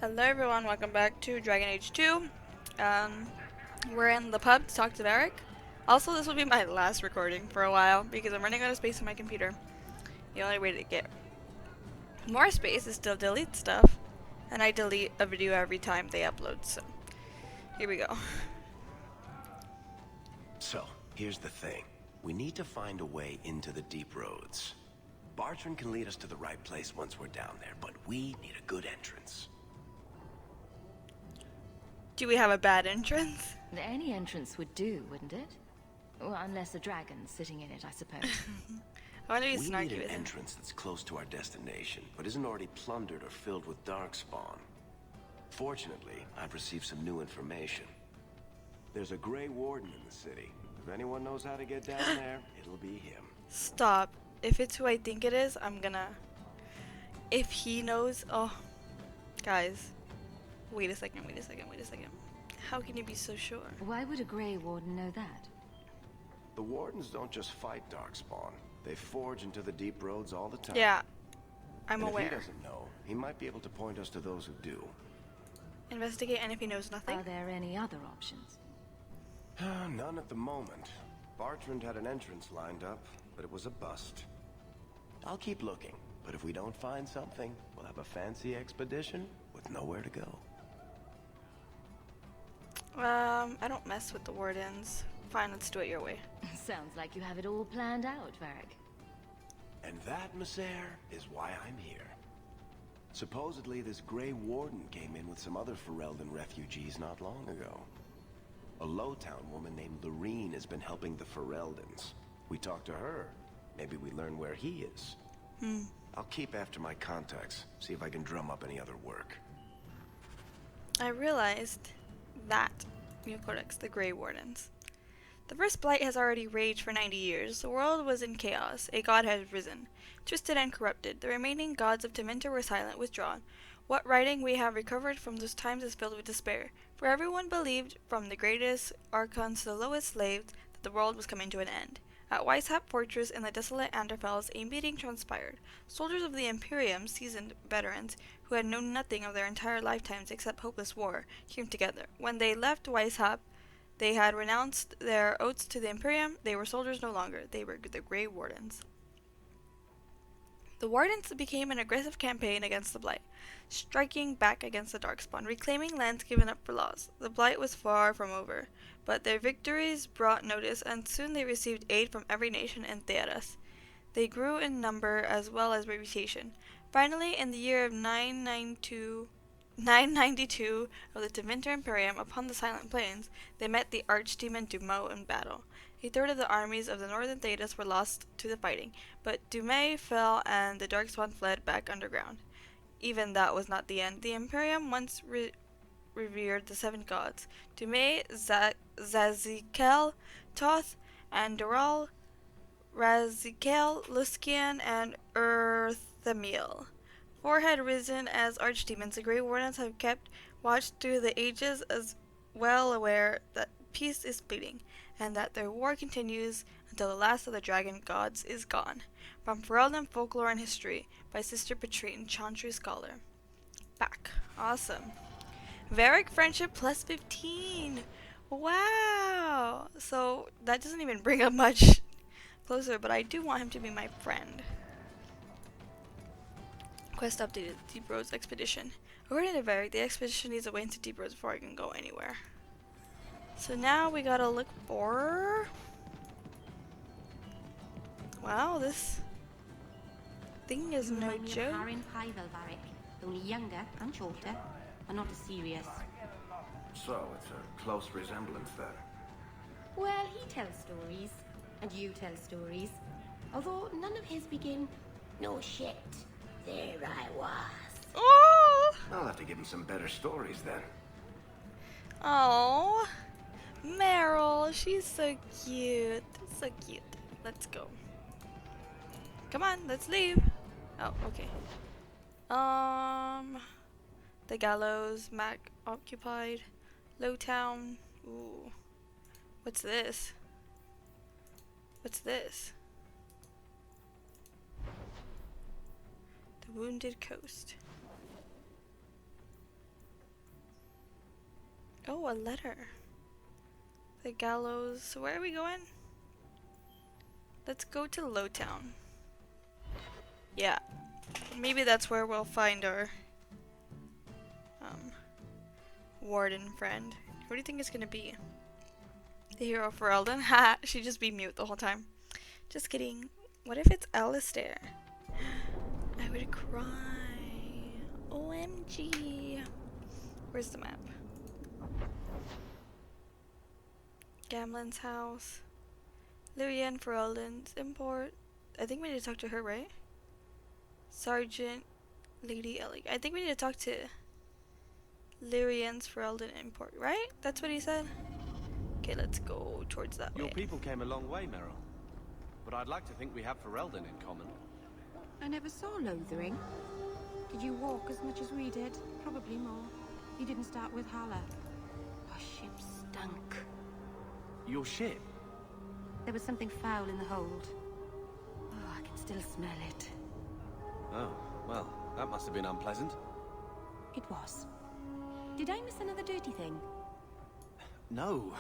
Hello everyone, welcome back to Dragon Age 2. Um, we're in the pub to talk to Varric. Also, this will be my last recording for a while because I'm running out of space on my computer. The only way to get more space is to delete stuff, and I delete a video every time they upload, so here we go. So, here's the thing. We need to find a way into the deep roads. Bartrand can lead us to the right place once we're down there, but we need a good entrance. Do we have a bad entrance? Any entrance would do, wouldn't it? Well, unless a dragon's sitting in it, I suppose. I want to be We snarky need an with him. entrance that's close to our destination, but isn't already plundered or filled with darkspawn. Fortunately, I've received some new information. There's a Grey Warden in the city. If anyone knows how to get down there, it'll be him. Stop. If it's who I think it is, I'm gonna... If he knows... Oh. Guys. Wait a second. How can you be so sure? Why would a Grey Warden know that? The Wardens don't just fight darkspawn. They forge into the deep roads all the time. Yeah. I'm And aware. if he doesn't know, he might be able to point us to those who do. Investigate, and if he knows nothing? Are there any other options? None at the moment. Bartrand had an entrance lined up, but it was a bust. I'll keep looking, but if we don't find something, we'll have a fancy expedition with nowhere to go. I don't mess with the wardens. Fine, let's do it your way. Sounds like you have it all planned out, Varric. And that, Messere, is why I'm here. Supposedly, this Grey Warden came in with some other Ferelden refugees not long ago. A Lowtown woman named Lorene has been helping the Fereldans. We talked to her. Maybe we learn where he is. I'll keep after my contacts, see if I can drum up any other work. I realized that Neocortex, the Grey Wardens. The first blight has already raged for 90 years. The world was in chaos. A god had risen, twisted and corrupted. The remaining gods of Tevinter were silent, withdrawn. What writing we have recovered from those times is filled with despair. For everyone believed, from the greatest archons to the lowest slaves, that the world was coming to an end. At Weishaupt Fortress in the desolate Anderfels, a meeting transpired. Soldiers of the Imperium, seasoned veterans, who had known nothing of their entire lifetimes except hopeless war, came together. When they left Weishaupt, they had renounced their oaths to the Imperium. They were soldiers no longer. They were the Grey Wardens. The Wardens began an aggressive campaign against the Blight, striking back against the Darkspawn, reclaiming lands given up for loss. The Blight was far from over, but their victories brought notice, and soon they received aid from every nation in Thedas. They grew in number as well as reputation. Finally, in the year of 992 of the Tevinter Imperium, upon the Silent Plains, they met the Archdemon Dumaux in battle. A third of the armies of the northern Thedas were lost to the fighting, but Dumais fell and the Darkspawn fled back underground. Even that was not the end. The Imperium once revered the seven gods: Dumais, Zazikel, Toth, and Doral, Razikel, Luskian, and Urthamiel. Four had risen as archdemons. The Grey Wardens have kept watch through the ages, as well aware that peace is fleeting, and that their war continues until the last of the dragon gods is gone. From Ferelden Folklore and History by Sister Petrine, Chantry Scholar. Back. Awesome. Varric Friendship plus 15. Wow. So that doesn't even bring up much closer, but I do want him to be my friend. Quest updated. Deep Roads Expedition. According to Varric, the expedition needs a way into Deep Roads before I can go anywhere. So now we gotta look for... Wow, this thing is no Remind me of joke. Harren Pyvel, Varric, only younger and shorter, and not as serious. So, it's a close resemblance then. Well, he tells stories, and you tell stories. Although none of his begin, no shit, there I was. Oh! I'll have to give him some better stories then. Oh, Meryl, she's so cute. So cute. Let's go. Come on, let's leave. Oh, okay. The Gallows, Mac occupied. Lowtown. Ooh. What's this? What's this? The Wounded Coast. Oh, a letter. The gallows. Where are we going? Let's go to Lowtown. Yeah. Maybe that's where we'll find our warden friend. What do you think it's gonna be? The hero for Elden? Ha! She'd just be mute the whole time. Just kidding. What if it's Alistair? I would cry. OMG. Where's the map? Gamlen's house. Lyrian Ferelden's import. I think we need to talk to her, right? Sergeant Lady Ellie. I think we need to talk to Lyrian's Ferelden import, right? That's what he said? Okay, let's go towards that Your way. people came a long way, Meryl. But I'd like to think we have Ferelden in common. I never saw Lothering. Did you walk as much as we did? Probably more. You didn't start with Hala. Our ship stunk. Your ship? There was something foul in the hold. Oh, I can still smell it. Oh, well, that must have been unpleasant. It was. Did I miss another dirty thing? No.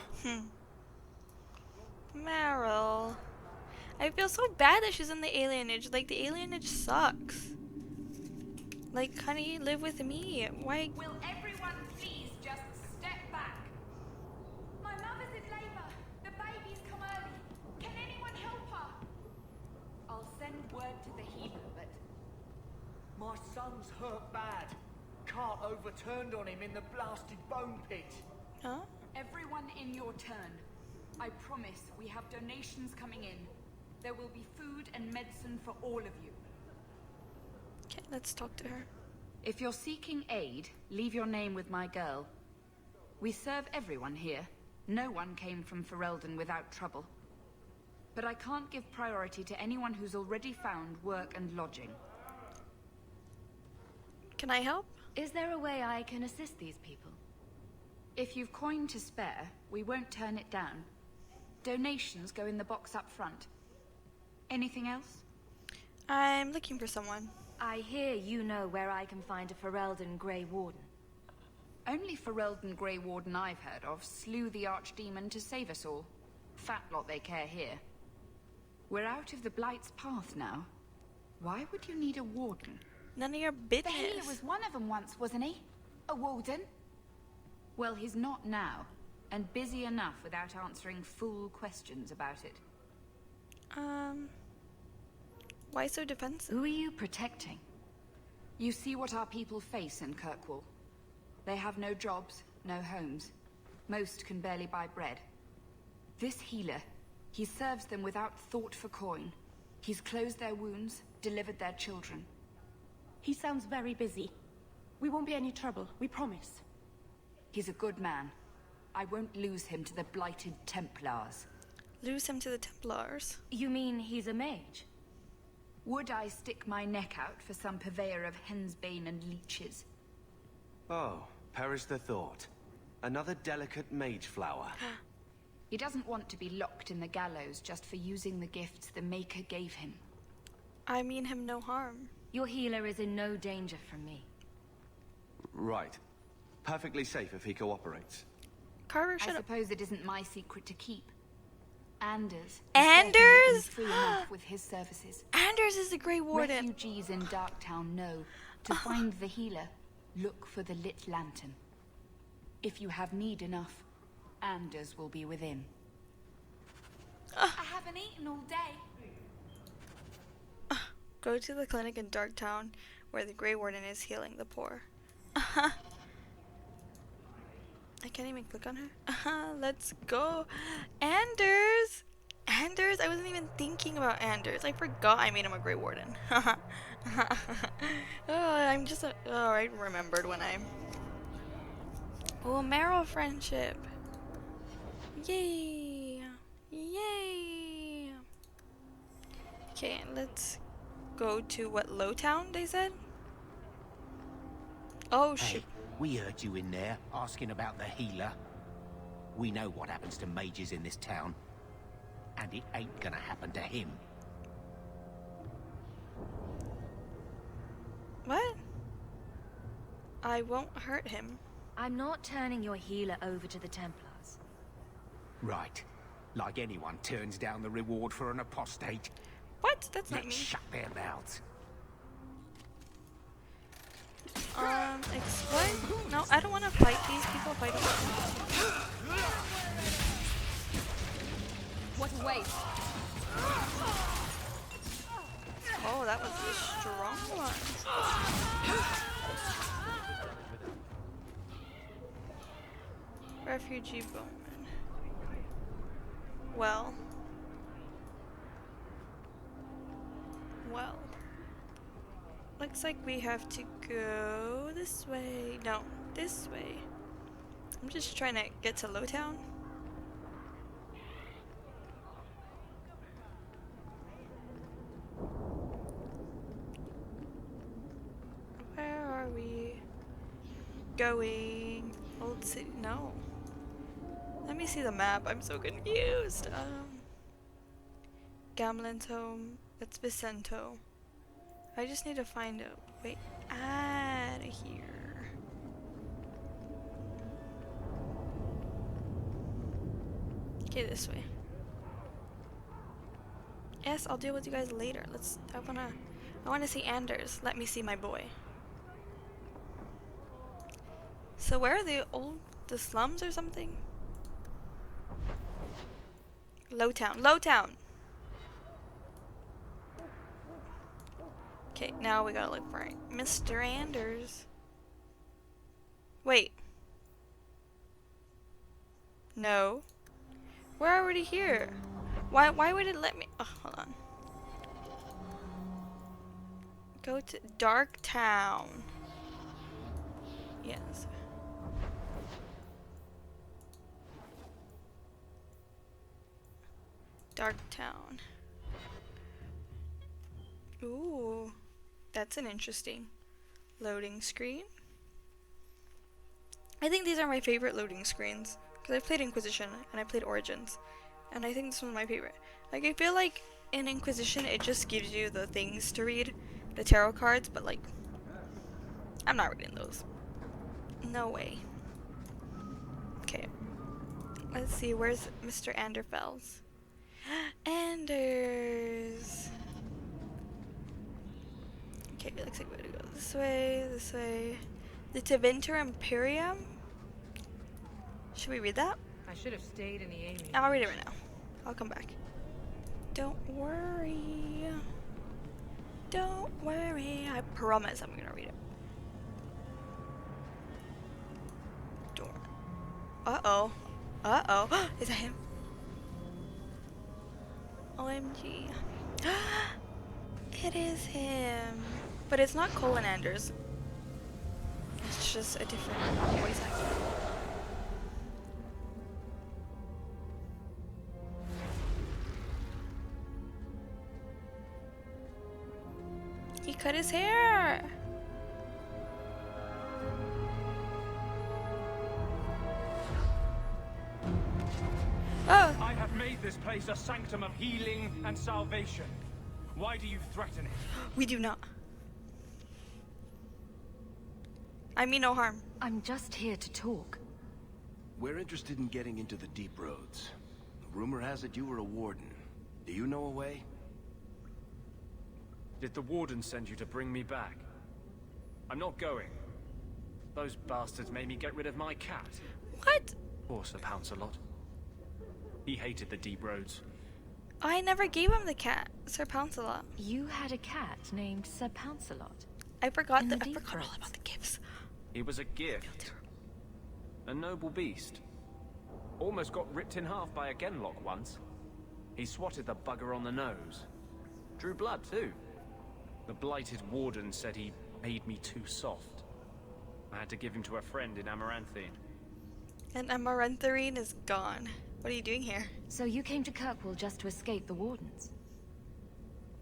Meryl. I feel so bad that she's in the alienage. Like, the alienage sucks. Like, honey, live with me. Why? Will everyone please just step back? My mother's in labor. The baby's come early. Can anyone help her? I'll send word to the healer, but My son's hurt bad. Cart overturned on him in the blasted bone pit. Huh? everyone in your turn. I promise we have donations coming in. There will be food and medicine for all of you. Okay, let's talk to her. If you're seeking aid, leave your name with my girl. We serve everyone here. No one came from Ferelden without trouble. But I can't give priority to anyone who's already found work and lodging. Can I help? Is there a way I can assist these people? If you've coin to spare, we won't turn it down. Donations go in the box up front. Anything else? I'm looking for someone. I hear you know where I can find a Ferelden Grey Warden. Only Ferelden Grey Warden I've heard of slew the Archdemon to save us all. Fat lot they care here. We're out of the Blight's path now. Why would you need a warden? None of your The business. healer was one of them once, wasn't he? A warden? Well, he's not now, and busy enough without answering fool questions about it. Why so defensive? Who are you protecting? You see what our people face in Kirkwall. They have no jobs, no homes. Most can barely buy bread. This healer, he serves them without thought for coin. He's closed their wounds, delivered their children. He sounds very busy. We won't be any trouble, we promise. He's a good man. I won't lose him to the Blighted Templars. Lose him to the Templars. You mean he's a mage? Would I stick my neck out for some purveyor of hensbane and leeches? Oh, perish the thought. Another delicate mage flower. He doesn't want to be locked in the gallows just for using the gifts the Maker gave him. I mean him no harm. Your healer is in no danger from me. Right. Perfectly safe if he cooperates. Carver, I shut up. suppose it isn't my secret to keep. Anders. Anders? Free enough with his services. Anders is the Grey Warden. Refugees in Darktown know to find the healer, look for the lit lantern. If you have need enough, Anders will be within. I haven't eaten all day. Go to the clinic in Darktown where the Grey Warden is healing the poor. I can't even click on her. Let's go. Anders! Anders? I wasn't even thinking about Anders. I forgot I made him a Grey Warden. Oh, I'm just oh, I remembered when I... Oh, Marrow friendship. Yay! Yay! Okay, let's go to what, Lowtown, they said? Oh, shoot. Hey, we heard you in there asking about the healer. We know what happens to mages in this town. And it ain't gonna happen to him. What? I won't hurt him. I'm not turning your healer over to the Templars. Right. Like anyone turns down the reward for an apostate. What? That's not Let's me. shut their mouths. Explain? No, I don't want to fight these people if I don't want to. What a waste. Oh, that was a strong one. Refugee bowman. Well. Looks like we have to go this way. No, this way. I'm just trying to get to Lowtown. Where are we going? Old City? No. Let me see the map. I'm so confused. Gamlen's home. That's Vicento. I just need to find a way out of here. Okay, this way. Yes, I'll deal with you guys later. I wanna see Anders. Let me see my boy. So where are the slums or something? Lowtown. Lowtown! Okay, now we gotta look for Mr. Anders. Wait. No. We're already here. Why would it let me? Oh, hold on. Go to Dark Town. Yes. Dark Town. Ooh. That's an interesting loading screen. I think these are my favorite loading screens because I played Inquisition and I played Origins, and I think this one's my favorite. Like, I feel like in Inquisition it just gives you the things to read, the tarot cards, but like, I'm not reading those. No way. Okay. Let's see, where's Mr. Anderfels? Anders! Okay, it looks like we're gonna go this way, this way. The Tevinter Imperium? Should we read that? I should have stayed in the Amy. I'll read it right now. I'll come back. Don't worry. Don't worry. I promise I'm gonna read it. Door. Uh-oh. Uh-oh. Is that him? OMG. It is him. But it's not Colin Anders. It's just a different voice actor. He cut his hair. Oh. I have made this place a sanctum of healing and salvation. Why do you threaten it? We do not. I mean no harm. I'm just here to talk. We're interested in getting into the deep roads. Rumor has it you were a warden. Do you know a way? Did the warden send you to bring me back? I'm not going. Those bastards made me get rid of my cat. What? Poor Sir Pouncelot. He hated the deep roads. I never gave him the cat, Sir Pouncelot. You had a cat named Sir Pouncelot. I forgot In that. the I deep forgot all roads. about the gifts. He was a gift. A noble beast. Almost got ripped in half by a Genlock once. He swatted the bugger on the nose. Drew blood too. The blighted warden said he made me too soft. I had to give him to a friend in Amaranthine. And Amarantharine is gone. What are you doing here? So you came to Kirkwall just to escape the Wardens?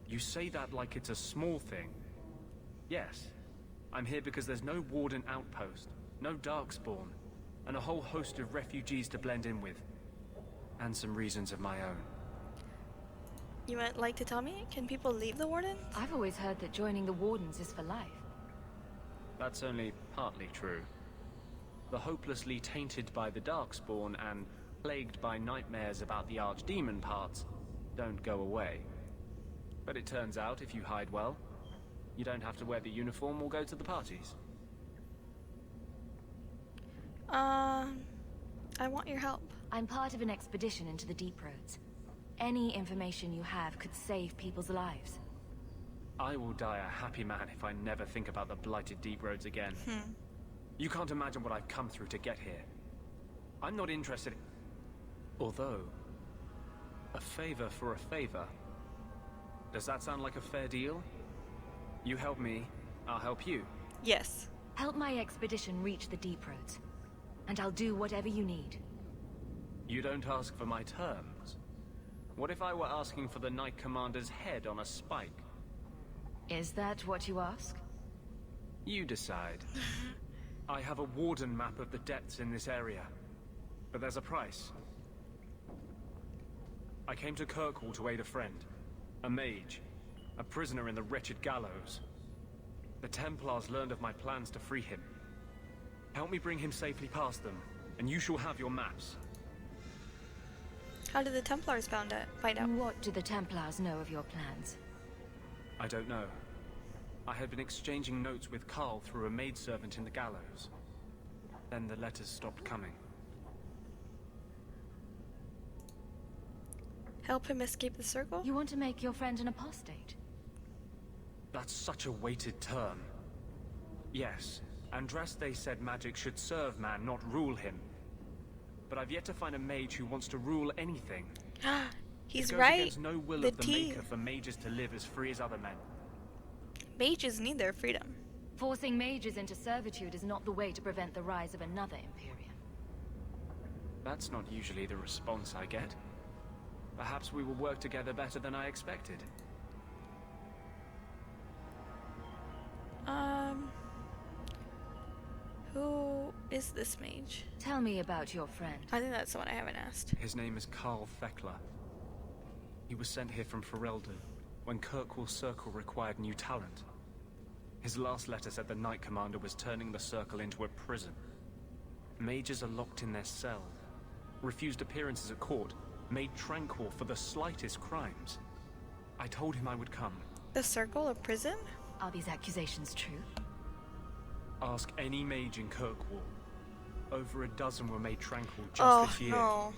You say that like it's a small thing. Yes. I'm here because there's no warden outpost, no darkspawn, and a whole host of refugees to blend in with. And some reasons of my own. You might like to tell me? Can people leave the Wardens? I've always heard that joining the Wardens is for life. That's only partly true. the hopelessly tainted by the Darkspawn and plagued by nightmares about the Archdemon parts, don't go away. But it turns out if you hide well, you don't have to wear the uniform or go to the parties. I want your help. I'm part of an expedition into the Deep Roads. Any information you have could save people's lives. I will die a happy man if I never think about the blighted Deep Roads again. You can't imagine what I've come through to get here. I'm not interested. Although, a favor for a favor. Does that sound like a fair deal? You help me, I'll help you. Yes. Help my expedition reach the Deep Roads, and I'll do whatever you need. You don't ask for my terms. What if I were asking for the Knight Commander's head on a spike? Is that what you ask? You decide. I have a Warden map of the depths in this area, but there's a price. I came to Kirkwall to aid a friend, a mage, a prisoner in the wretched gallows. The Templars learned of my plans to free him. Help me bring him safely past them, and you shall have your maps. How did the Templars find out? What do the Templars know of your plans? I don't know. I had been exchanging notes with Carl through a maidservant in the gallows. Then the letters stopped coming. Help him escape the circle? You want to make your friend an apostate? That's such a weighted term. Yes, Andraste said magic should serve man, not rule him. But I've yet to find a mage who wants to rule anything. He's it goes right. against no will of the Maker for mages to live as free as other men. Mages need their freedom. Forcing mages into servitude is not the way to prevent the rise of another Imperium. That's not usually the response I get. Perhaps we will work together better than I expected. Who is this mage? Tell me about your friend. I think that's the one I haven't asked. His name is Carl Thekla. He was sent here from Ferelden when Kirkwall Circle required new talent. His last letter said the Knight Commander was turning the Circle into a prison. Mages are locked in their cell, refused appearances at court, made tranquil for the slightest crimes. I told him I would come. The Circle, a prison? Are these accusations true? Ask any mage in Kirkwall. Over a dozen were made tranquil just this year. No.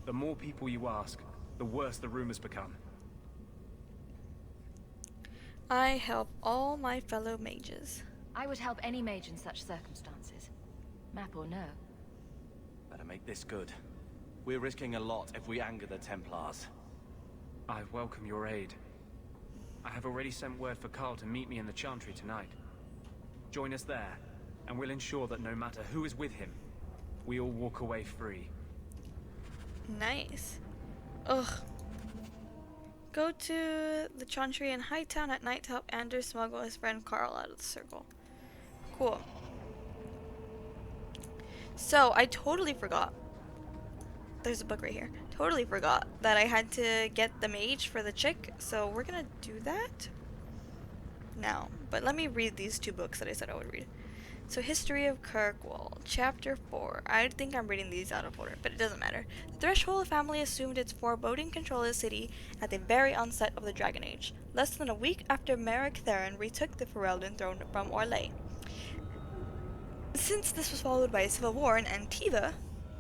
The more people you ask, the worse the rumors become. I help all my fellow mages. I would help any mage in such circumstances. Map or no. Better make this good. We're risking a lot if we anger the Templars. I welcome your aid. I have already sent word for Carl to meet me in the Chantry tonight. Join us there, and we'll ensure that no matter who is with him, we all walk away free. Nice. Ugh. Go to the Chantry in Hightown at night to help Andrew smuggle his friend Carl out of the Circle. Cool. So, I totally forgot. There's a book right here. Totally forgot that I had to get the mage for the chick, so we're gonna do that now. But let me read these two books that I said I would read. So, History of Kirkwall, Chapter 4. I think I'm reading these out of order, but it doesn't matter. The Threshold family assumed its foreboding control of the city at the very onset of the Dragon Age, less than a week after Merrick Theron retook the Ferelden throne from Orlais. Since this was followed by a civil war in Antiva,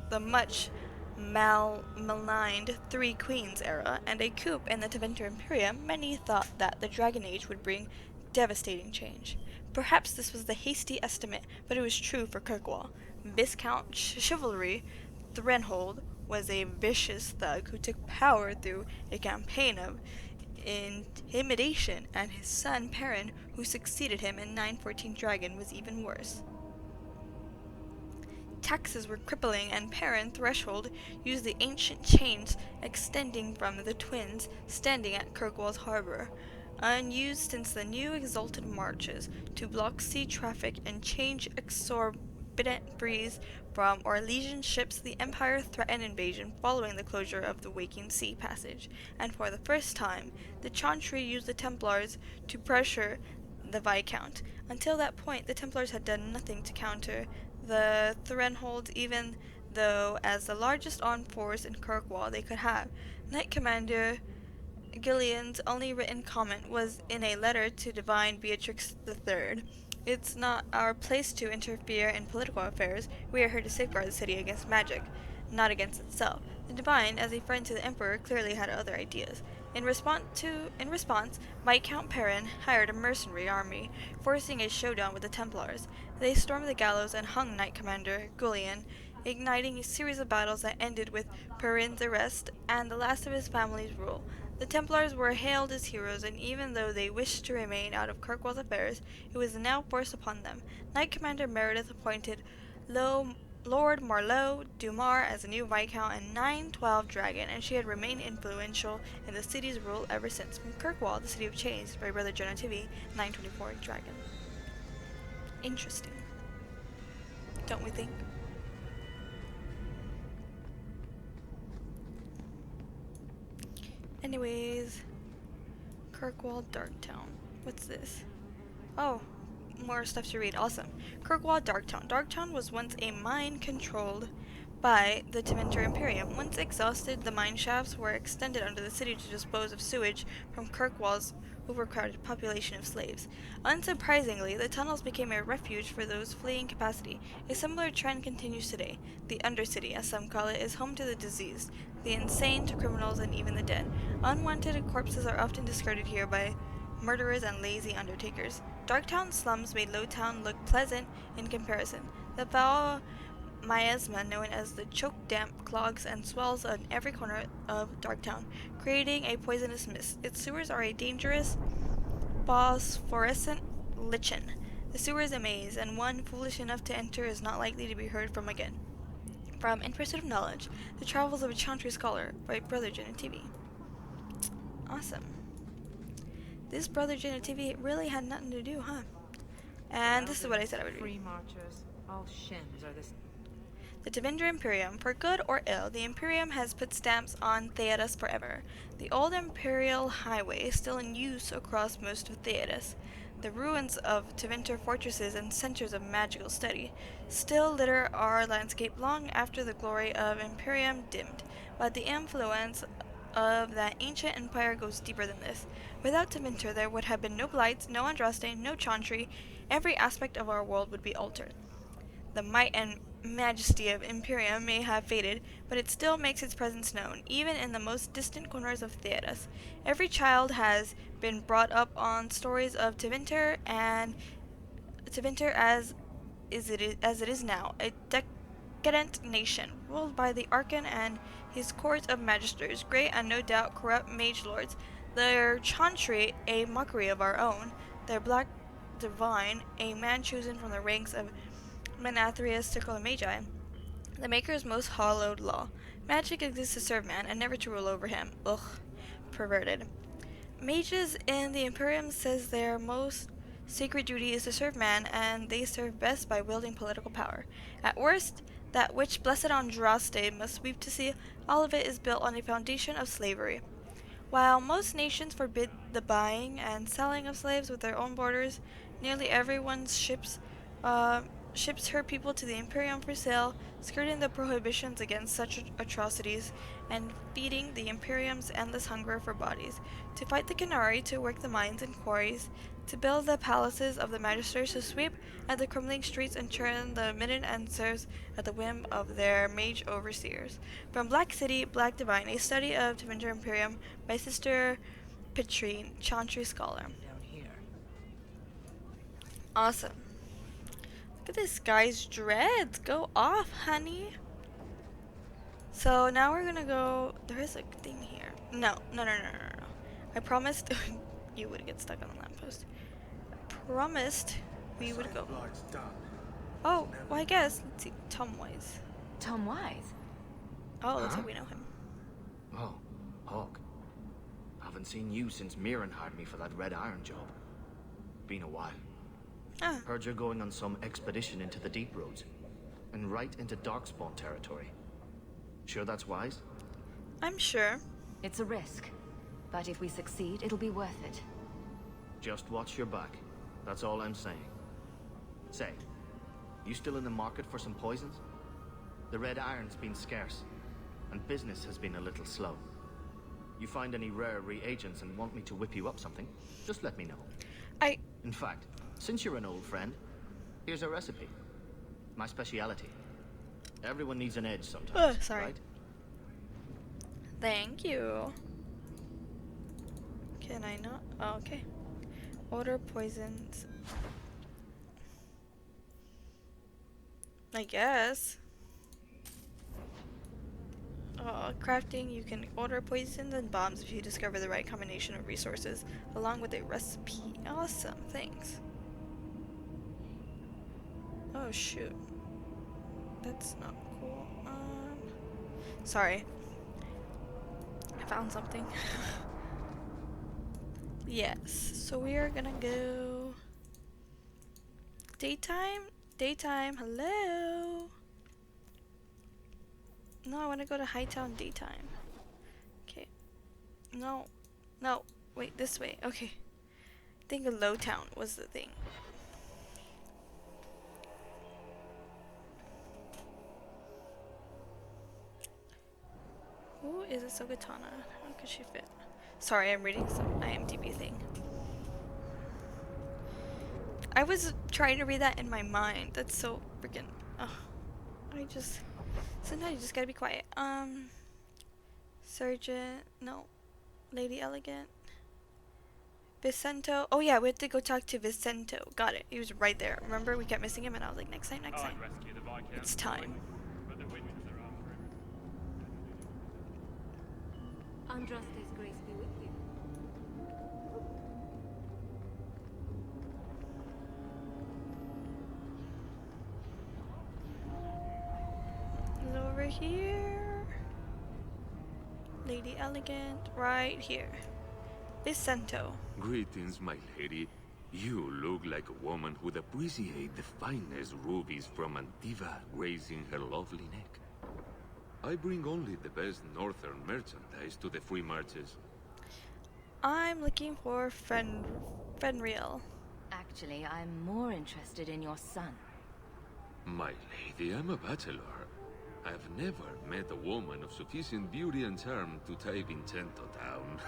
the much maligned Three Queens era, and a coup in the Tevinter Imperium, many thought that the Dragon Age would bring devastating change. Perhaps this was the hasty estimate, but it was true for Kirkwall. Viscount Chivalry Threnhold was a vicious thug who took power through a campaign of intimidation, and his son Perrin, who succeeded him in 914 Dragon, was even worse. Taxes were crippling, and Perrin Threshold used the ancient chains extending from the twins standing at Kirkwall's harbor, unused since the new exalted marches, to block sea traffic and change exorbitant breeze from Orlesian ships. The Empire threatened invasion following the closure of the Waking Sea Passage, and for the first time, the Chantry used the Templars to pressure the Viscount. Until that point, the Templars had done nothing to counter the Threnhold, even though as the largest armed force in Kirkwall they could have. Knight Commander Gillian's only written comment was in a letter to Divine Beatrix III. It's not our place to interfere in political affairs. We are here to safeguard the city against magic, not against itself. The Divine, as a friend to the Emperor, clearly had other ideas. In response, Viscount Perrin hired a mercenary army, forcing a showdown with the Templars. They stormed the gallows and hung Knight Commander Gullion, igniting a series of battles that ended with Perrin's arrest and the last of his family's rule. The Templars were hailed as heroes, and even though they wished to remain out of Kirkwall's affairs, it was now forced upon them. Knight Commander Meredith appointed Lord Marleau Dumar as a new Viscount and 912 Dragon, and she had remained influential in the city's rule ever since. From Kirkwall, the city of chains, by Brother Genitivi, 924 Dragon. Interesting. Don't we think? Anyways, Kirkwall Darktown. What's this? Oh, more stuff to read. Awesome. Kirkwall Darktown. Darktown was once a mine controlled by the Tevinter Imperium. Once exhausted, the mine shafts were extended under the city to dispose of sewage from Kirkwall's overcrowded population of slaves. Unsurprisingly, the tunnels became a refuge for those fleeing capacity. A similar trend continues today. The Undercity, as some call it, is home to the diseased, the insane, to criminals, and even the dead. Unwanted corpses are often discarded here by murderers and lazy undertakers. Darktown slums made Lowtown look pleasant in comparison. The foul miasma known as the choke damp clogs and swells on every corner of Darktown, creating a poisonous mist. Its sewers are a dangerous phosphorescent lichen. The sewer is a maze, and one foolish enough to enter is not likely to be heard from again. From In Pursuit of Knowledge, The Travels of a Chantry Scholar by Brother Genitivi. Awesome. This Brother Genitivi really had nothing to do, huh? And this is what I said I would read. Free marchers. All shims are this. The Tevinter Imperium. For good or ill, the Imperium has put stamps on Theodas forever. The old Imperial Highway is still in use across most of Theodas. The ruins of Tevinter fortresses and centers of magical study still litter our landscape long after the glory of Imperium dimmed, but the influence of that ancient empire goes deeper than this. Without Tevinter, there would have been no Blights, no Andraste, no Chantry. Every aspect of our world would be altered. The might and majesty of Imperium may have faded, but it still makes its presence known, even in the most distant corners of Theodas. Every child has been brought up on stories of Tevinter, and Tevinter as it is now, a decadent nation, ruled by the Archon and his court of magisters, great and no doubt corrupt mage lords, their Chantry a mockery of our own, their black divine, a man chosen from the ranks of Menathrius Magi, the Maker's most hallowed law. Magic exists to serve man, and never to rule over him. Ugh. Perverted. Mages in the Imperium says their most sacred duty is to serve man, and they serve best by wielding political power. At worst, that which blessed Andraste must weep to see, all of it is built on a foundation of slavery. While most nations forbid the buying and selling of slaves with their own borders, nearly everyone's ships her people to the Imperium for sale, skirting the prohibitions against such atrocities, and feeding the Imperium's endless hunger for bodies. To fight the Canary, to work the mines and quarries, to build the palaces of the magisters, to sweep at the crumbling streets and turn the midden and serfs at the whim of their mage overseers. From Black City, Black Divine, a study of Tevinter Imperium by Sister Petrine, Chantry Scholar. Down here. Awesome. Look at this guy's dreads. Go off, honey. So now we're gonna go. There is a thing here. No. I promised you would get stuck on the lamppost. I promised we would go. Oh, well, I guess. Let's see. Tom Wise. Tom Wise? Oh, looks like we know him. Oh, Hawk. Haven't seen you since Mirren hired me for that Red Iron job. Been a while. Ah. Heard you're going on some expedition into the Deep Roads. And right into Darkspawn territory. Sure that's wise? I'm sure. It's a risk. But if we succeed, it'll be worth it. Just watch your back. That's all I'm saying. Say, You still in the market for some poisons? The red iron's been scarce, and business has been a little slow. You find any rare reagents and want me to whip you up something, just let me know. In fact, since you're an old friend, here's a recipe. My speciality. Everyone needs an edge sometimes, sorry. right? Thank you. Can I not? Oh, okay. Order poisons. I guess. Crafting, you can order poisons and bombs if you discover the right combination of resources, along with a recipe. Awesome, thanks. Oh shoot. That's not cool. Sorry. I found something. Yes, so we are gonna go... Daytime? Daytime, hello? No, I want to go to Hightown daytime. Okay. No. No. Wait, this way. Okay. I think Lowtown was the thing. Who is Ahsoka Tano? How could she fit? Sorry, I'm reading some IMDb thing. I was trying to read that in my mind. That's so freaking... Sometimes you just gotta be quiet. Sergeant... No. Lady Elegant. Vicento. Oh yeah, we have to go talk to Vicento. Got it. He was right there. Remember, we kept missing him and I was like, next time, next time. It's time. Andraste's grace be with you. He's over here. Lady Elegant, right here. Vicento. Greetings, my lady. You look like a woman who'd appreciate the finest rubies from Antiva grazing her lovely neck. I bring only the best northern merchandise to the free marches. I'm looking for Fenrir. Actually, I'm more interested in your son. My lady, I'm a bachelor. I've never met a woman of sufficient beauty and charm to tie Vincento down.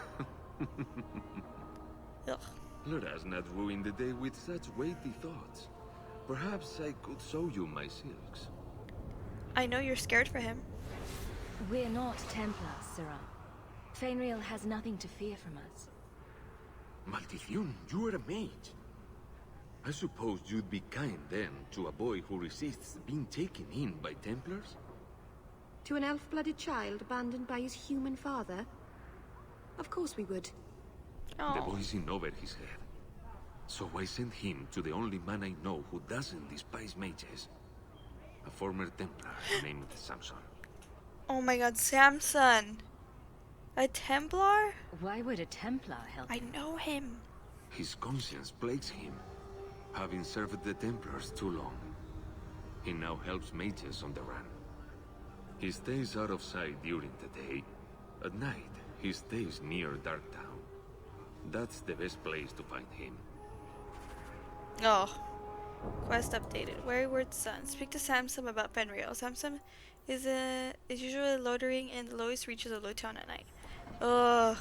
Ugh. Let us not ruin the day with such weighty thoughts. Perhaps I could sew you my silks. I know you're scared for him. We're not Templars, Sirrah. Fenrir has nothing to fear from us. Maldición, you are a mage. I suppose you'd be kind then to a boy who resists being taken in by Templars? To an elf-blooded child abandoned by his human father? Of course we would. The boy's in over his head. So I sent him to the only man I know who doesn't despise mages. A former Templar named Samson. Oh my god, Samson! A Templar? Why would a Templar help I know him. His conscience plagues him, having served the Templars too long. He now helps mages on the run. He stays out of sight during the day. At night, he stays near Darktown. That's the best place to find him. Oh. Quest updated. Wayward Son. Speak to Samson about Fenrir. Samson is usually loitering in the lowest reaches of Lowtown at night. Ugh.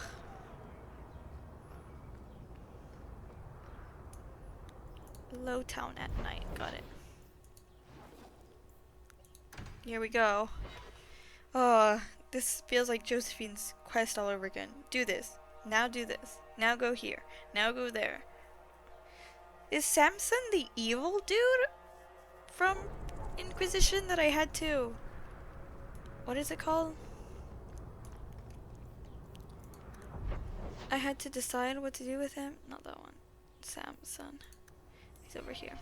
Lowtown at night. Got it. Here we go. Oh, this feels like Josephine's quest all over again. Do this. Now do this. Now go here. Now go there. Is Samson the evil dude from Inquisition that I had to... What is it called? I had to decide what to do with him. Not that one. Samson. He's over here.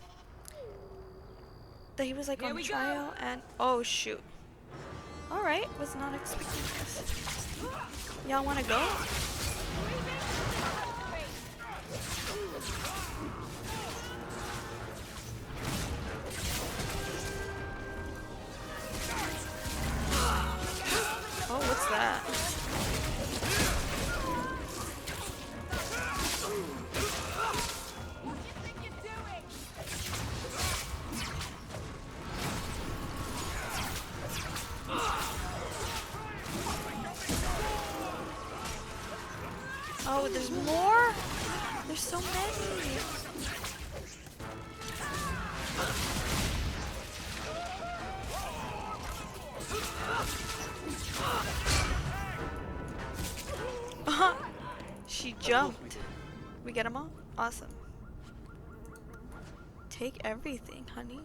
That he was like on trial and... Oh shoot. Alright, was not expecting this. Y'all wanna go? Oh, what's that? Oh, there's more? There's so many. She jumped. We get them all? Awesome. Take everything, honey.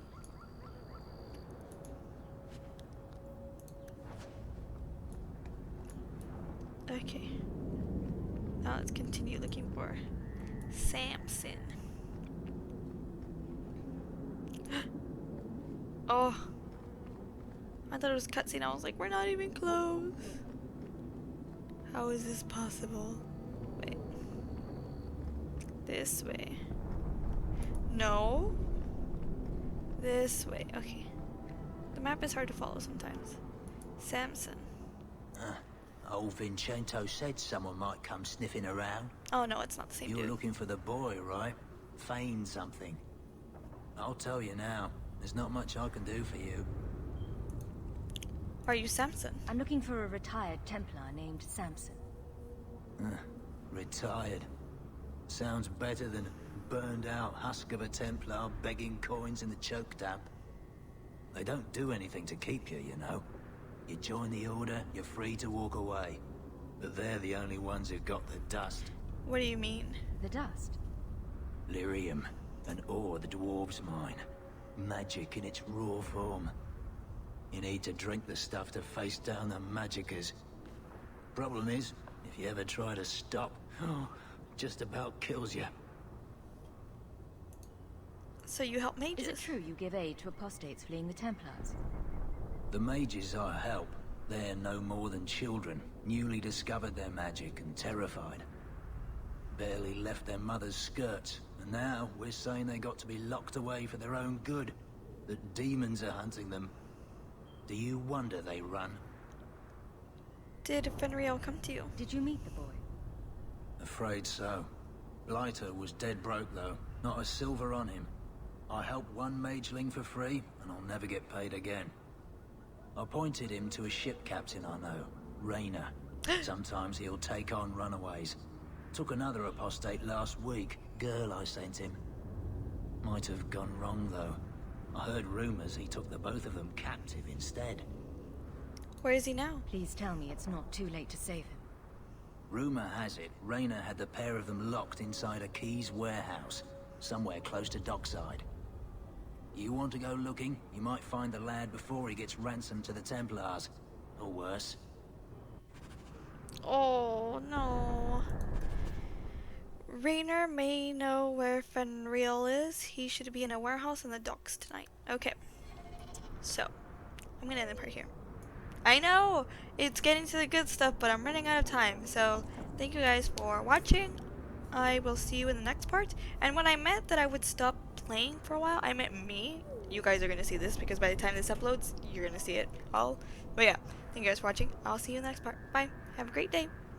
Okay. Now let's continue looking for Samson. Oh. I thought it was cutscene. I was like, we're not even close. How is this possible? Wait. This way. No. This way. Okay. The map is hard to follow sometimes. Samson. Old Vincento said someone might come sniffing around. Oh no, it's not the same You were dude. looking for the boy, right? Feign something. I'll tell you now, there's not much I can do for you. Are you Samson? I'm looking for a retired Templar named Samson. Retired. Sounds better than burned out husk of a Templar begging coins in the choke damp. They don't do anything to keep you, you know. You join the Order, you're free to walk away. But they're the only ones who've got the dust. What do you mean? The dust? Lyrium, an ore the dwarves mine. Magic in its raw form. You need to drink the stuff to face down the magicers. Problem is, if you ever try to stop, just about kills you. So you help mages? Is it true you give aid to apostates fleeing the Templars? The mages I help, they're no more than children, newly discovered their magic and terrified. Barely left their mother's skirts, and now we're saying they got to be locked away for their own good. That demons are hunting them. Do you wonder they run? Did Fenriel come to you? Did you meet the boy? Afraid so. Blighter was dead broke though, not a silver on him. I helped one mageling for free, and I'll never get paid again. I pointed him to a ship captain I know, Raynor. Sometimes he'll take on runaways. Took another apostate last week, girl I sent him. Might have gone wrong though. I heard rumors he took the both of them captive instead. Where is he now? Please tell me it's not too late to save him. Rumor has it, Raynor had the pair of them locked inside a Keys warehouse, somewhere close to dockside. You want to go looking? You might find the lad before he gets ransomed to the Templars. Or worse. Oh, no. Raynor may know where Fenriel is. He should be in a warehouse in the docks tonight. Okay. So, I'm gonna end the part here. I know! It's getting to the good stuff, but I'm running out of time. So, thank you guys for watching. I will see you in the next part. And when I meant that I would stop playing for a while, I meant me. You guys are gonna see this because by the time this uploads, you're gonna see it all. But yeah, thank you guys for watching. I'll see you in the next part. Bye. Have a great day.